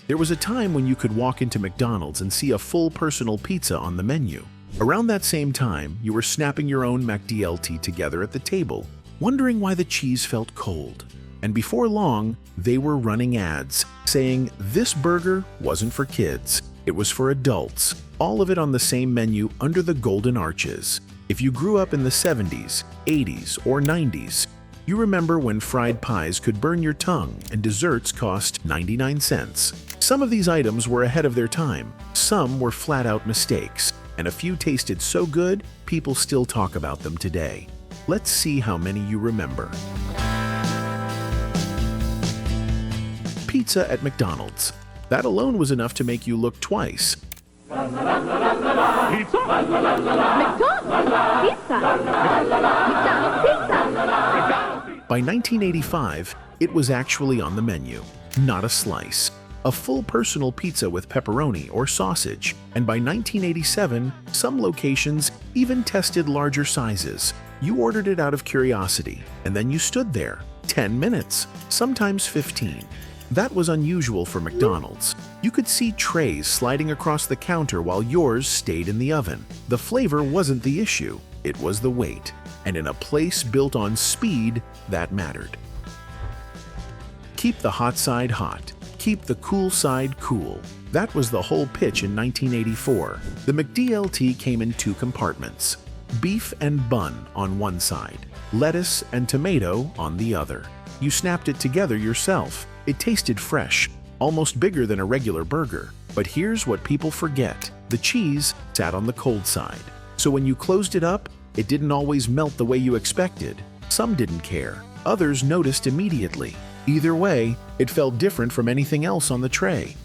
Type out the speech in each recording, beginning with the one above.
There was a time when you could walk into McDonald's and see a full personal pizza on the menu. Around that same time, you were snapping your own McDLT together at the table, wondering why the cheese felt cold. And before long, they were running ads saying this burger wasn't for kids, it was for adults. All of it on the same menu under the golden arches. If you grew up in the 70s, 80s, or 90s, you remember when fried pies could burn your tongue and desserts cost 99 cents. Some of these items were ahead of their time, some were flat-out mistakes, and a few tasted so good, people still talk about them today. Let's see how many you remember. Pizza at McDonald's. That alone was enough to make you look twice. Pizza? McDonald's Pizza! McDonald's Pizza! By 1985, it was actually on the menu, not a slice. A full personal pizza with pepperoni or sausage, and by 1987, some locations even tested larger sizes. You ordered it out of curiosity, and then you stood there, 10 minutes, sometimes 15. That was unusual for McDonald's. You could see trays sliding across the counter while yours stayed in the oven. The flavor wasn't the issue, it was the wait. And in a place built on speed, that mattered. Keep the hot side hot. Keep the cool side cool. That was the whole pitch in 1984. The McDLT came in two compartments. Beef and bun on one side, lettuce and tomato on the other. You snapped it together yourself. It tasted fresh, almost bigger than a regular burger. But here's what people forget. The cheese sat on the cold side. So when you closed it up, it didn't always melt the way you expected. Some didn't care. Others noticed immediately. Either way, it felt different from anything else on the tray.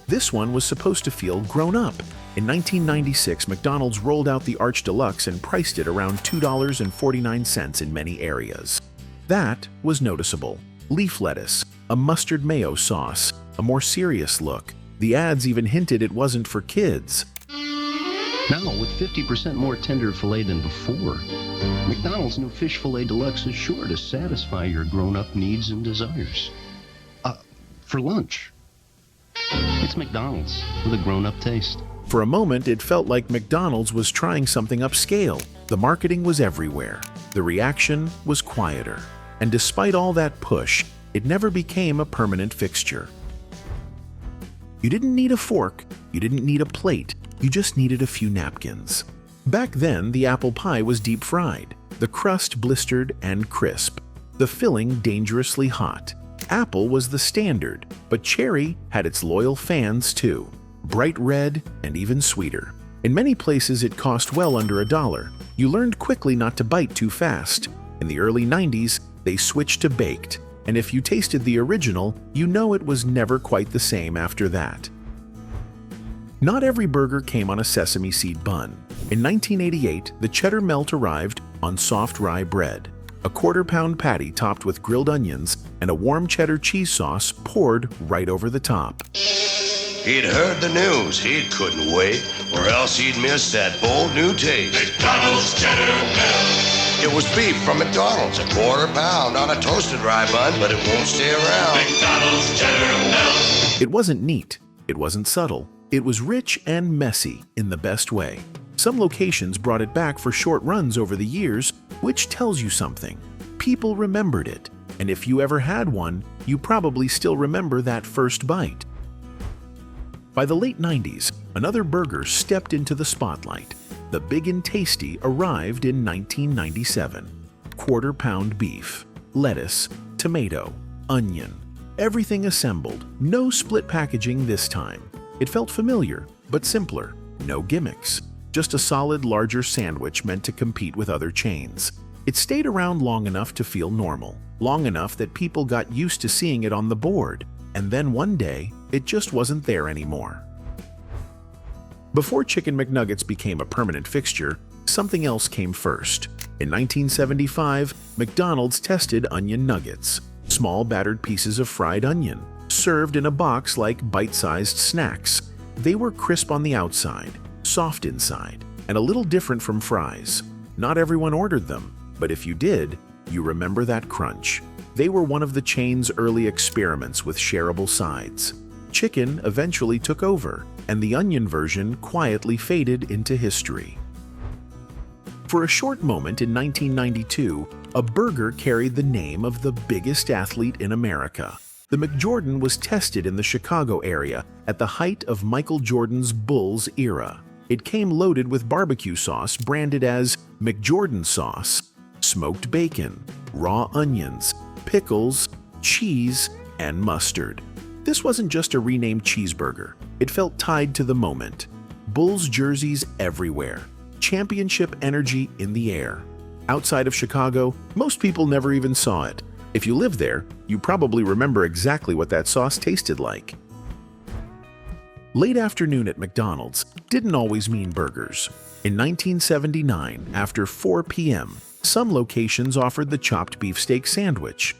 This one was supposed to feel grown up. In 1996, McDonald's rolled out the Arch Deluxe and priced it around $2.49 in many areas. That was noticeable. Leaf lettuce, a mustard mayo sauce, a more serious look. The ads even hinted it wasn't for kids. Now, with 50% more tender filet than before, McDonald's new Fish Filet Deluxe is sure to satisfy your grown-up needs and desires. For lunch. It's McDonald's with a grown-up taste. For a moment, it felt like McDonald's was trying something upscale. The marketing was everywhere. The reaction was quieter. And despite all that push, it never became a permanent fixture. You didn't need a fork, you didn't need a plate, you just needed a few napkins. Back then, the apple pie was deep fried, the crust blistered and crisp, the filling dangerously hot. Apple was the standard, but cherry had its loyal fans too. Bright red and even sweeter. In many places, it cost well under $1. You learned quickly not to bite too fast. In the early 90s, they switched to baked, and if you tasted the original, you know it was never quite the same after that. Not every burger came on a sesame seed bun. In 1988, the Cheddar Melt arrived on soft rye bread, a quarter-pound patty topped with grilled onions, and a warm cheddar cheese sauce poured right over the top. He'd heard the news, he couldn't wait, or else he'd miss that bold new taste. McDonald's Cheddar Melt. It was beef from McDonald's, a quarter pound on a toasted rye bun, but it won't stay around. McDonald's Cheddar Melt. It wasn't neat, it wasn't subtle, it was rich and messy in the best way. Some locations brought it back for short runs over the years, which tells you something. People remembered it, and if you ever had one, you probably still remember that first bite. By the late 90s, another burger stepped into the spotlight. The Big and Tasty arrived in 1997. Quarter-pound beef, lettuce, tomato, onion, everything assembled. No split packaging this time. It felt familiar, but simpler. No gimmicks. Just a solid, larger sandwich meant to compete with other chains. It stayed around long enough to feel normal, long enough that people got used to seeing it on the board, and then one day, it just wasn't there anymore. Before Chicken McNuggets became a permanent fixture, something else came first. In 1975, McDonald's tested onion nuggets, small battered pieces of fried onion, served in a box like bite-sized snacks. They were crisp on the outside, soft inside, and a little different from fries. Not everyone ordered them, but if you did, you remember that crunch. They were one of the chain's early experiments with shareable sides. Chicken eventually took over, and the onion version quietly faded into history. For a short moment in 1992, a burger carried the name of the biggest athlete in America. The McJordan was tested in the Chicago area at the height of Michael Jordan's Bulls era. It came loaded with barbecue sauce branded as McJordan sauce, smoked bacon, raw onions, pickles, cheese, and mustard. This wasn't just a renamed cheeseburger. It felt tied to the moment. Bulls jerseys everywhere. Championship energy in the air. Outside of Chicago, most people never even saw it. If you live there, you probably remember exactly what that sauce tasted like. Late afternoon at McDonald's didn't always mean burgers. In 1979, after 4 p.m., some locations offered the chopped beefsteak sandwich.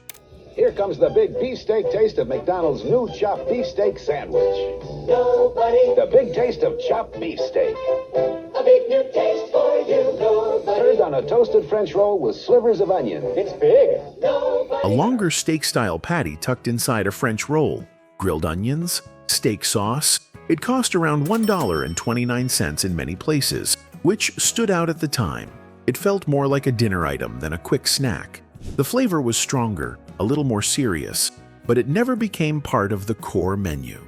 Here comes the big beefsteak taste of McDonald's new chopped beefsteak sandwich. Nobody. The big taste of chopped beefsteak. A big new taste for you. Nobody. Served on a toasted French roll with slivers of onion. It's big. Nobody. A longer steak-style patty tucked inside a French roll, grilled onions, steak sauce. It cost around $1.29 in many places, which stood out at the time. It felt more like a dinner item than a quick snack. The flavor was stronger, a little more serious, but it never became part of the core menu.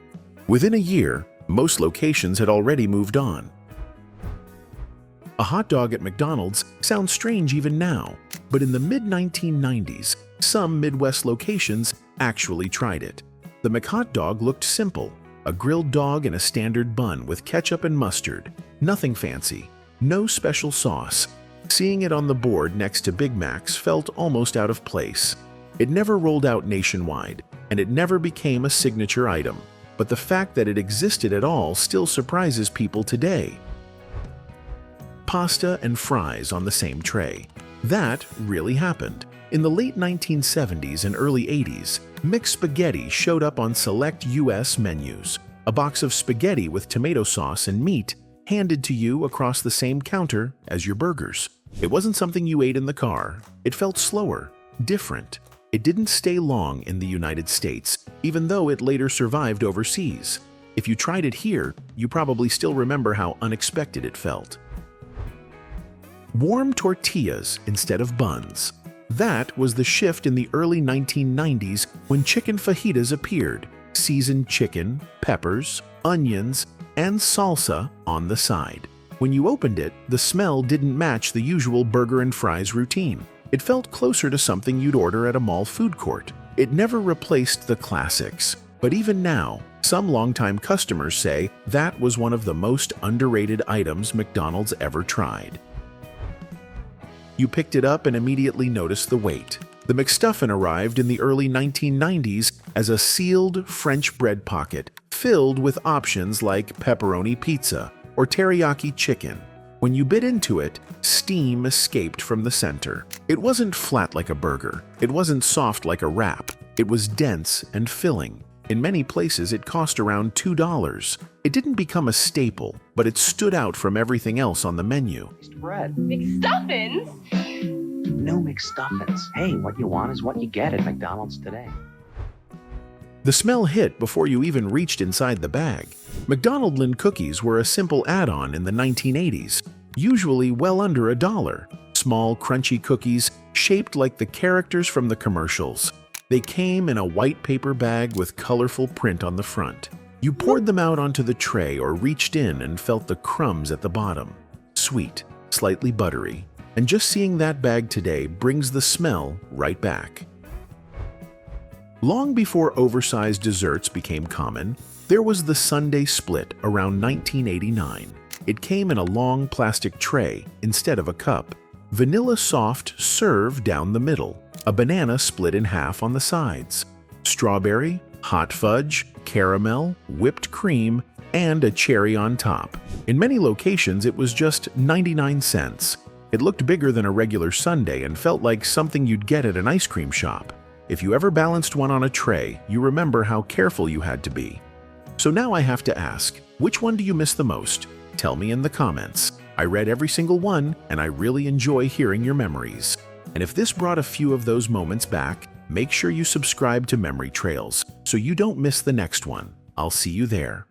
Within a year, most locations had already moved on. A hot dog at McDonald's sounds strange even now, but in the mid-1990s, some Midwest locations actually tried it. The McHotDog looked simple, a grilled dog in a standard bun with ketchup and mustard. Nothing fancy, no special sauce. Seeing it on the board next to Big Macs felt almost out of place. It never rolled out nationwide, and it never became a signature item. But the fact that it existed at all still surprises people today. Pasta and fries on the same tray. That really happened. In the late 1970s and early 80s, McSpaghetti showed up on select U.S. menus. A box of spaghetti with tomato sauce and meat handed to you across the same counter as your burgers. It wasn't something you ate in the car. It felt slower, different. It didn't stay long in the United States, even though it later survived overseas. If you tried it here, you probably still remember how unexpected it felt. Warm tortillas instead of buns. That was the shift in the early 1990s when chicken fajitas appeared. Seasoned chicken, peppers, onions, and salsa on the side. When you opened it, the smell didn't match the usual burger and fries routine. It felt closer to something you'd order at a mall food court. It never replaced the classics, but even now, some longtime customers say that was one of the most underrated items McDonald's ever tried. You picked it up and immediately noticed the weight. The McStuffin arrived in the early 1990s as a sealed French bread pocket filled with options like pepperoni pizza or teriyaki chicken. When you bit into it, steam escaped from the center. It wasn't flat like a burger. It wasn't soft like a wrap. It was dense and filling. In many places, it cost around $2. It didn't become a staple, but it stood out from everything else on the menu. Bread. McStuffins? No McStuffins. Hey, what you want is what you get at McDonald's today. The smell hit before you even reached inside the bag. McDonaldland Cookies were a simple add-on in the 1980s, usually well under $1. Small, crunchy cookies shaped like the characters from the commercials. They came in a white paper bag with colorful print on the front. You poured them out onto the tray or reached in and felt the crumbs at the bottom. Sweet, slightly buttery. And just seeing that bag today brings the smell right back. Long before oversized desserts became common, there was the Sundae Split around 1989. It came in a long plastic tray instead of a cup. Vanilla soft serve down the middle. A banana split in half on the sides. Strawberry, hot fudge, caramel, whipped cream, and a cherry on top. In many locations, it was just 99 cents. It looked bigger than a regular sundae and felt like something you'd get at an ice cream shop. If you ever balanced one on a tray, you remember how careful you had to be. So now I have to ask, which one do you miss the most? Tell me in the comments. I read every single one, and I really enjoy hearing your memories. And if this brought a few of those moments back, Make sure you subscribe to Memory Trails so you don't miss the next one. I'll see you there.